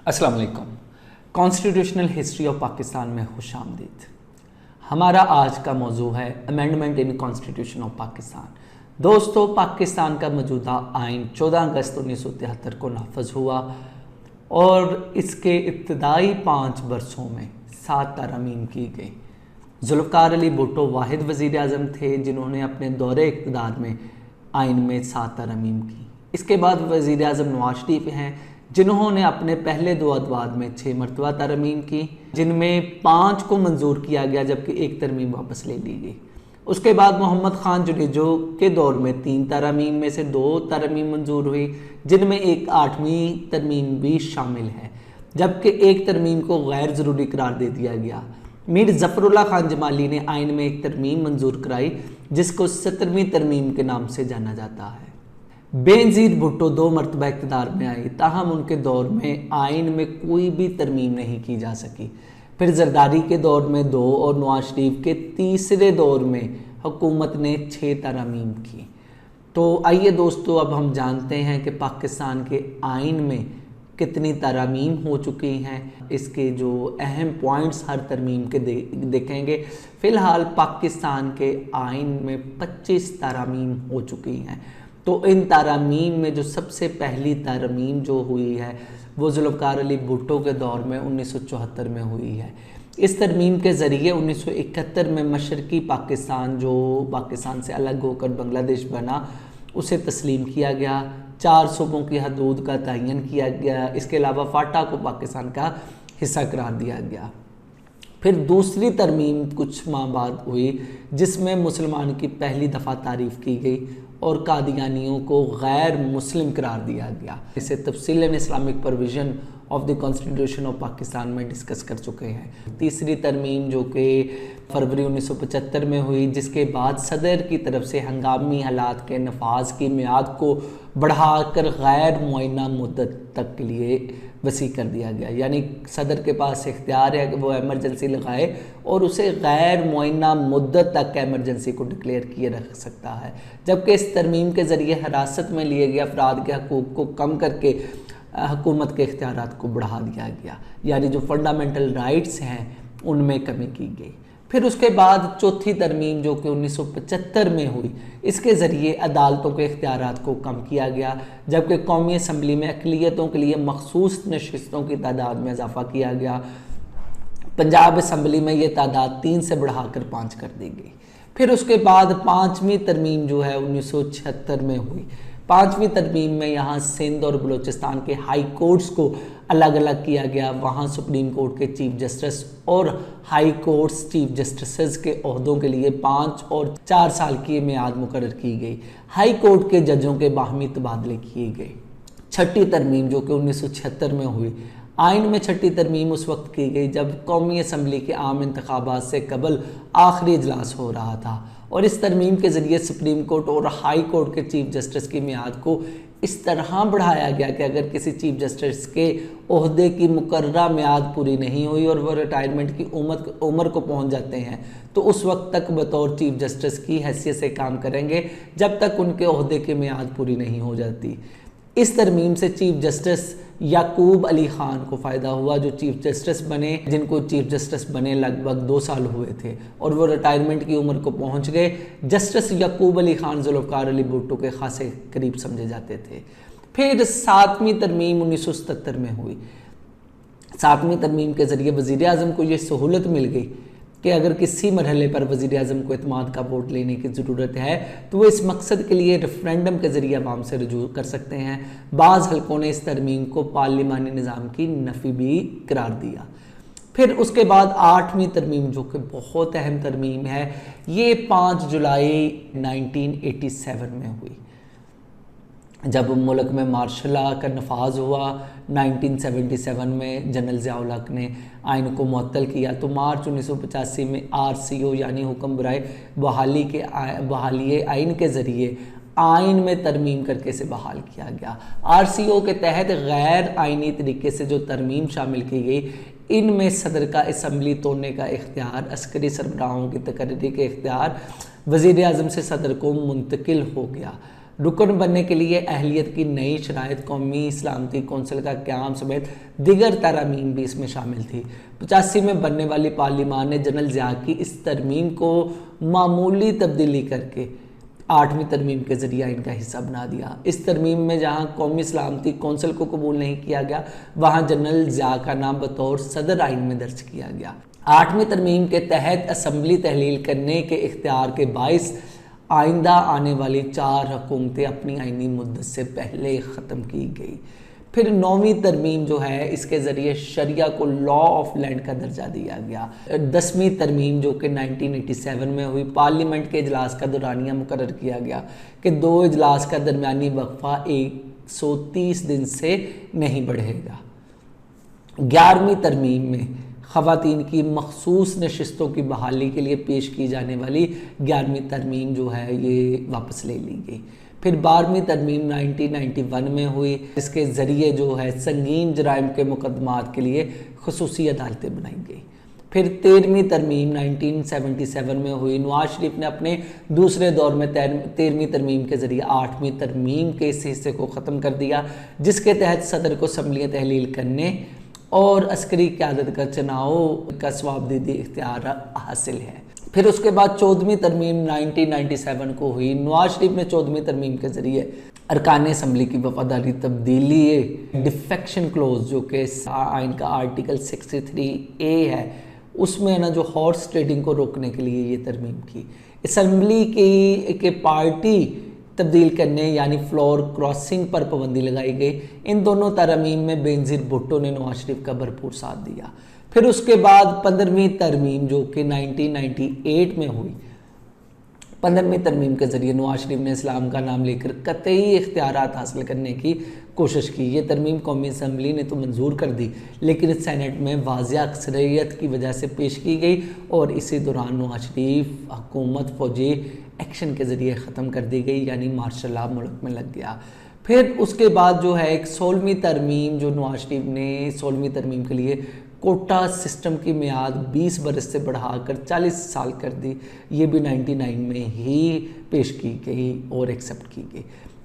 अस्सलाम वालेकुम। Constitutional history of Pakistan में खुशामदीद। हमारा आज का मौजू है amendment in constitution of Pakistan. दोस्तों, पाकिस्तान का मौजूदा आइन 14 अगस्त 1973 को नाफज हुआ और इसके इब्तदाई 5 बरसों में 7 तरमीम की गई। जुल्फ़िकार अली भुट्टो वाहिद वज़ीर आज़म थे जिन्होंने अपने दौरे इक़्तिदार में आइन में 7 तरमीम की। इसके बाद वज़ीर आज़म नवाज शरीफ हैं जिन्होंने अपने पहले 2 अदवार में 6 मरतबा तरमीम की, जिनमें 5 को मंजूर किया गया जबकि 1 तरमीम वापस ले ली गई। उसके बाद मोहम्मद खान जुनेजो के दौर में 3 तरमीम में से 2 तरमीम मंजूर हुई, जिनमें एक 8वीं तरमीम भी शामिल है, जबकि 1 तरमीम को गैर ज़रूरी करार दे दिया गया। मीर ज़फ़रुल्लाह खान जमाली ने आइन में 1 तरमीम मंजूर कराई जिसको 17वीं तरमीम के नाम से जाना जाता है। बेनज़ीर भुट्टो 2 मरतबा इक़्तिदार में आई, ताहम उनके दौर में आइन में कोई भी तरमीम नहीं की जा सकी। फिर जरदारी के दौर में 2 और नवाज शरीफ के तीसरे दौर में हुकूमत ने 6 तरमीम की। तो आइए दोस्तों, अब हम जानते हैं कि पाकिस्तान के आइन में कितनी तरमीम हो चुकी हैं। इसके जो अहम पॉइंट्स हर तरमीम के देखेंगे। फ़िलहाल पाकिस्तान के आइन में 25 तरमीम हो चुकी हैं। तो इन तरमीम में जो सबसे पहली तरमीम जो हुई है वो जुल्फ़िकार अली भुट्टो के दौर में 1974 में हुई है। इस तरमीम के ज़रिए 1971 में मशरक़ी पाकिस्तान, जो पाकिस्तान से अलग होकर बांग्लादेश बना, उसे तस्लीम किया गया। 4 सूबों की हदूद का तयन किया गया। इसके अलावा फाटा को पाकिस्तान का हिस्सा करार दिया गया। फिर दूसरी तरमीम कुछ माह बाद हुई जिसमें मुसलमान की पहली दफ़ा तारीफ़ की गई और कादियानियों को गैर मुस्लिम करार दिया गया। इसे तफसीलन Islamic provision of the constitution of Pakistan में डिस्कस कर चुके हैं। तीसरी तरमीम जो कि फरवरी 1975 में हुई, जिसके बाद सदर की तरफ से हंगामी हालात के नफाज की मियाद को बढ़ाकर गैर मुअय्यना मुद्दत तक के लिए वसी कर दिया गया। यानी सदर के पास इख्तियार है कि वो एमरजेंसी लगाए और उसे गैर मुअय्यना मुद्दत तक एमरजेंसी को डिक्लेयर किए रख सकता है। जबकि इस तरमीम के ज़रिए हिरासत में लिए गए अफराद के हकूक़ को कम करके हुकूमत के इख्तियारात को बढ़ा दिया गया, यानी जो फंडामेंटल राइट्स हैं उनमें कमी की गई। फिर उसके बाद चौथी तरमीम जो कि 1975 में हुई, इसके ज़रिए अदालतों के इख्तियारात को कम किया गया, जबकि कौमी असम्बली में अक़लियतों के लिए मखसूस नशिस्तों की तादाद में इजाफ़ा किया गया। पंजाब असम्बली में ये तादाद 3 से बढ़ाकर 5 कर दी गई। फिर उसके बाद 5वीं तरमीम जो है 1976 में हुई। 5वीं तरमीम में यहाँ सिंध और बलूचिस्तान के हाई कोर्ट्स को अलग अलग किया गया। वहाँ सुप्रीम कोर्ट के चीफ जस्टिस और हाई कोर्ट्स चीफ जस्टिस के ओहदों के लिए 5 और 4 साल की मियाद मुकर्रर की गई। हाई कोर्ट के जजों के बाहमी तबादले किए गए। 6ठी तरमीम जो कि 1976 में हुई। आइन में 6ठी तरमीम उस वक्त की गई जब कौमी असम्बली के आम इंतखाबात से कबल आखिरी इजलास हो रहा था और इस तरमीम के ज़रिए सुप्रीम कोर्ट और हाई कोर्ट के चीफ जस्टिस की मियाद को इस तरह बढ़ाया गया कि अगर किसी चीफ जस्टिस के ओहदे की मुकर्ररा मियाद पूरी नहीं हुई और वह रिटायरमेंट की उम्र को पहुंच जाते हैं तो उस वक्त तक बतौर चीफ जस्टिस की हैसियत से काम करेंगे जब तक उनके ओहदे की मियाद पूरी नहीं हो जाती। इस तरमीम से चीफ जस्टिस याकूब अली ख़ान को फ़ायदा हुआ, जो चीफ जस्टिस बने, जिनको चीफ जस्टिस बने लगभग 2 साल हुए थे और वो रिटायरमेंट की उम्र को पहुंच गए। जस्टिस याकूब अली ख़ान जुल्फ़िकार अली भुट्टो के खासे करीब समझे जाते थे। फिर 7वीं तरमीम 1977 में हुई। 7वीं तरमीम के ज़रिए वज़ीर आज़म को ये सहूलत मिल गई कि अगर किसी मरहले पर वज़ीर आज़म को एतमाद का वोट लेने की ज़रूरत है तो वो इस मकसद के लिए रेफरेंडम के ज़रिए अवाम से रजू कर सकते हैं। बाज़ हल्कों ने इस तरमीम को पार्लिमानी निज़ाम की नफ़ी भी करार दिया। फिर उसके बाद 8वीं तरमीम जो कि बहुत अहम तरमीम है, ये 5 जुलाई 1987 में हुई जब मुल्क में मार्शल लॉ का नफाज हुआ। 1977 में जनरल ज़िया-उल हक ने आइन को मुअत्तल किया तो मार्च 1985 में RCO यानी हुक्म बराए बहाली आइन के ज़रिए आइन में तरमीम करके इसे बहाल किया गया। RCO के तहत गैर आइनी तरीके से जो तरमीम शामिल की गई, इनमें सदर का असम्बली तोड़ने का इख्तियार, अस्करी सरबराहों की तकर्री के इख्तियार वज़ीर आज़म से सदर को मुंतकिल हो गया। रुकन बनने के लिए अहलियत की नई शराइत, कौमी सलामती कौंसिल का क़याम समेत दिगर तरमीम भी इसमें शामिल थी। 85 में बनने वाली पार्लियामान ने जनरल ज़िया की इस तरमीम को मामूली तब्दीली करके 8वीं तरमीम के ज़रिए इनका हिस्सा बना दिया। इस तरमीम में जहां कौमी सलामती कौंसिल को कबूल नहीं किया गया, वहां जनरल ज़िया का नाम बतौर सदर आइन में दर्ज किया गया। 8वीं तरमीम के तहत असम्बली तहलील करने के इख्तियार के बाइस आइंदा आने वाली 4 हुकूमतें अपनी आइनी मुद्दत से पहले ख़त्म की गई। फिर 9वीं तरमीम जो है, इसके ज़रिए शरिया को लॉ ऑफ लैंड का दर्जा दिया गया। 10वीं तरमीम जो कि 1987 में हुई, पार्लियामेंट के इजलास का दौरानिया मुकर्रर किया गया कि 2 इजलास का दरमियानी वक्फा 130 दिन से नहीं बढ़ेगा। 11वीं तरमीम में ख़वातीन की मखसूस नशिस्तों की बहाली के लिए पेश की जाने वाली 11वीं तरमीम जो है ये वापस ले ली गई। फिर 12वीं तरमीम 1991 में हुई, इसके ज़रिए जो है संगीन जराइम के मुकदमात के लिए खुसूसी अदालतें बनाई गई। फिर 13वीं तरमीम 1977 में हुई। नवाज शरीफ ने अपने दूसरे दौर में 13वीं तरमीम के ज़रिए 8वीं तरमीम के इस हिस्से को ख़त्म कर दिया, जिसके तहत सदर को असम्बलियाँ तहलील करने और अस्करी क़यादत का चुनाव का सवाबदीदी इख्तियार हासिल है। फिर उसके बाद 14वीं तरमीम 1997 को हुई। नवाज शरीफ ने 14वीं तरमीम के ज़रिए अरकान असम्बली की वफादारी तब्दीली, डिफेक्शन क्लोज जो कि आइन का आर्टिकल 63A है, उसमें ना जो हॉर्स ट्रेडिंग को रोकने के लिए ये तरमीम की। असम्बली के पार्टी तब्दील करने यानी फ्लोर क्रॉसिंग पर पाबंदी लगाई गई। इन दोनों तरमीम में बेनज़ीर भुट्टो ने नवाज शरीफ का भरपूर साथ दिया। फिर उसके बाद 15वीं तरमीम जो कि 1998 में हुई। 15वीं तरमीम के ज़रिए नवाज शरीफ ने इस्लाम का नाम लेकर कतई इख्तियारात हासिल करने की कोशिश की। ये तरमीम कौमी असम्बली ने तो मंजूर कर दी, लेकिन सेनेट में वाज़िया अक्सरियत की वजह से पेश की गई और इसी दौरान नवाज शरीफ हुकूमत फ़ौजी एक्शन के ज़रिए ख़त्म कर दी गई, यानी मार्शल लॉ मुल्क में लग गया। फिर उसके बाद जो है एक 16वीं तरमीम जो नवाज शरीफ ने 16वीं तरमीम के लिए कोटा सिस्टम की मियाद 20 बरस से बढ़ाकर 40 साल कर दी। ये भी 99 में ही पेश की गई और एक्सेप्ट की गई।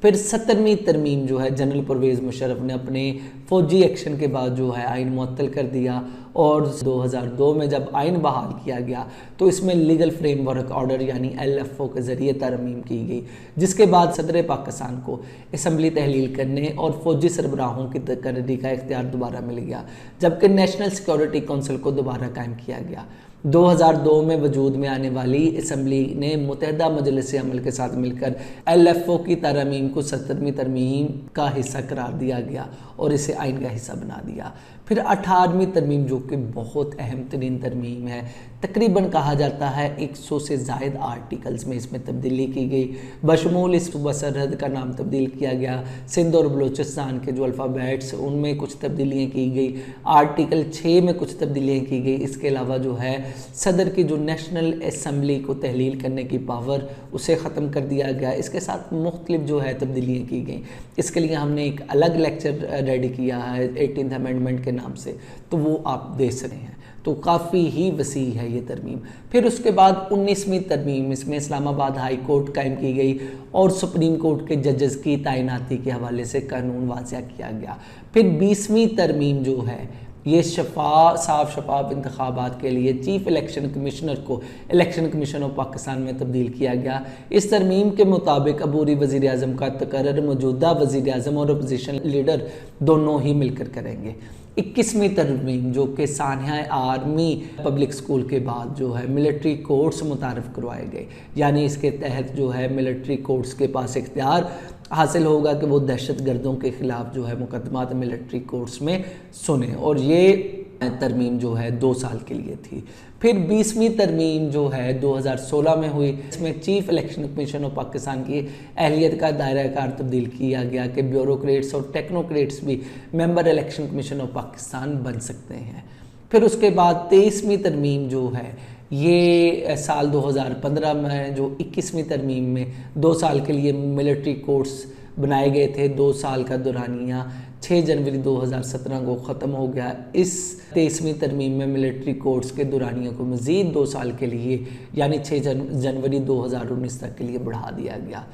फिर 17वीं तरमीम जो है जनरल परवेज़ मुशर्रफ ने अपने फ़ौजी एक्शन के बाद जो है आइन मुअत्तल कर दिया और 2002 में जब आइन बहाल किया गया तो इसमें लीगल फ्रेमवर्क ऑर्डर यानी LFO के ज़रिए तरमीम की गई, जिसके बाद सदर पाकिस्तान को असम्बली तहलील करने और फ़ौजी सरबराहों की तकर्री का इख्तियार दोबारा मिल गया, जबकि नेशनल सिक्योरिटी कौंसिल को दोबारा कायम किया गया। 2002 में वजूद में आने वाली असम्बली ने मुत्तहदा मजलिस अमल के साथ मिलकर LFO की तरमीम को 17वीं तरमीम का हिस्सा करार दिया गया और इसे आइन का हिस्सा बना दिया। फिर 18वीं तरमीम जो कि बहुत अहम तरीन तरमीम है, तकरीबन कहा जाता है 100 से ज़ायद आर्टिकल्स में इसमें तब्दीली की गई। बशमूल इस सूबा सरहद का नाम तब्दील किया गया, सिंध और बलूचिस्तान के जो अल्फ़ाबेट्स उनमें कुछ तब्दीलियाँ की गई, आर्टिकल 6 में कुछ तब्दीलियाँ की गई। इसके अलावा जो है सदर की जो नेशनल असम्बली को तहलील करने की पावर उसे ख़त्म कर दिया गया। इसके साथ मुख्तलिफ जो है तब्दीलियाँ की गई। इसके लिए हमने एक अलग लेक्चर रेडी किया है 18th अमेंडमेंट के नाम से, तो वो आप देख सकते हैं। तो काफ़ी ही वसी है ये तरमीम। फिर उसके बाद 19वीं तरमीम, इसमें इस्लामाबाद हाई कोर्ट कायम की गई और सुप्रीम कोर्ट के जजेस की तैनाती के हवाले से कानून वाज़िया किया गया। फिर 20वीं तरमीम जो है ये साफ शफाफ इंतखाबात के लिए चीफ इलेक्शन कमिश्नर को इलेक्शन कमीशन ऑफ पाकिस्तान में तब्दील किया गया। इस तरमीम के मुताबिक अबूरी वज़ीर आज़म का तकर्रर मौजूदा वज़ीर आज़म और अपोजिशन लीडर दोनों ही मिलकर करेंगे। 21वीं तरमीम जो कि सानिया आर्मी पब्लिक स्कूल के बाद जो है मिलिट्री कोर्ट्स मुतारफ़ करवाए गए, यानी इसके तहत जो है मिलिट्री कोर्ट्स के पास इख्तियार हासिल होगा कि वो दहशत गर्दों के ख़िलाफ़ जो है मुकदमात मिलिट्री कोर्ट्स में सुने, और ये तरमीम जो है 2 साल के लिए थी। फिर 20वीं तरमीम जो है 2016 में हुई। इसमें chief election commission of Pakistan की अहलियत का दायरा कार तब्दील किया गया कि ब्यूरोक्रेट्स और टेक्नोक्रेट्स भी member election commission of Pakistan बन सकते हैं। फिर उसके बाद 23वीं तरमीम जो है ये साल 2015 में जो 21वीं तरमीम में 2 साल के लिए मिलिट्री कोर्ट्स बनाए गए थे, 2 साल का दौरानिया 6 जनवरी 2017 को ख़त्म हो गया। इस 23वीं तरमीम में मिलिट्री कोर्ट्स के दौरानिया को मज़ीद 2 साल के लिए यानी 6 जनवरी 2019 तक के लिए बढ़ा दिया गया।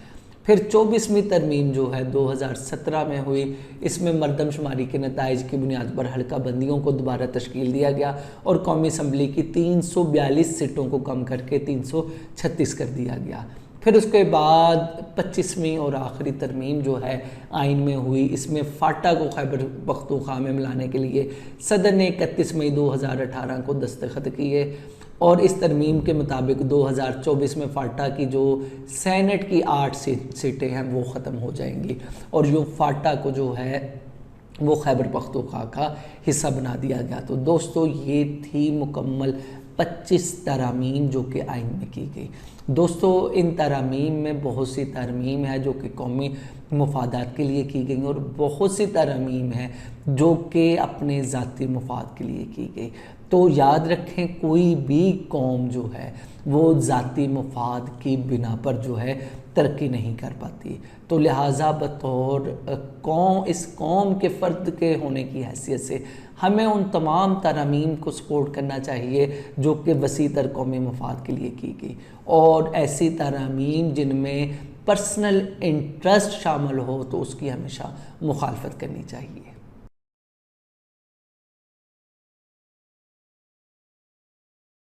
फिर 24वीं तरमीम जो है 2017 में हुई, इसमें मरदमशुमारी के नताइज की बुनियाद पर हल्का बंदियों को दोबारा तश्कील दिया गया और कौमी असम्बली की 342 सीटों को कम करके 336 कर दिया गया। फिर उसके बाद 25वीं और आखिरी तरमीम जो है आइन में हुई, इसमें फाटा को खैबर पख्तूनख्वा में मिलाने के लिए सदर ने 31 मई 2018 को दस्तखत किए और इस तरमीम के मुताबिक 2024 में फाटा की जो सेनेट की 8 सीटें हैं वो ख़त्म हो जाएंगी और यूँ फाटा को जो है वो खैबर पख्तूनख्वा का हिस्सा बना दिया गया। तो दोस्तों ये थी मुकम्मल 25 तरामीम जो कि आइन में की गई। दोस्तों इन तरामीम में बहुत सी तरमीम है जो कि कौमी मफादात के लिए की गई और बहुत सी तरमीम है जो कि अपने ज़ाती मफाद के लिए की गई। तो याद रखें कोई भी कौम जो है वो ज़ाती मफाद की बिना पर जो है तरक्की नहीं कर पाती। तो लिहाजा बतौर इस कौम के फ़र्द के होने की हैसियत से हमें उन तमाम तरमीम को सपोर्ट करना चाहिए जो कि वसी तर कौमी मफाद के लिए की गई और ऐसी तरमीम जिनमें पर्सनल इंटरेस्ट शामिल हो तो उसकी हमेशा मुखालफत करनी चाहिए।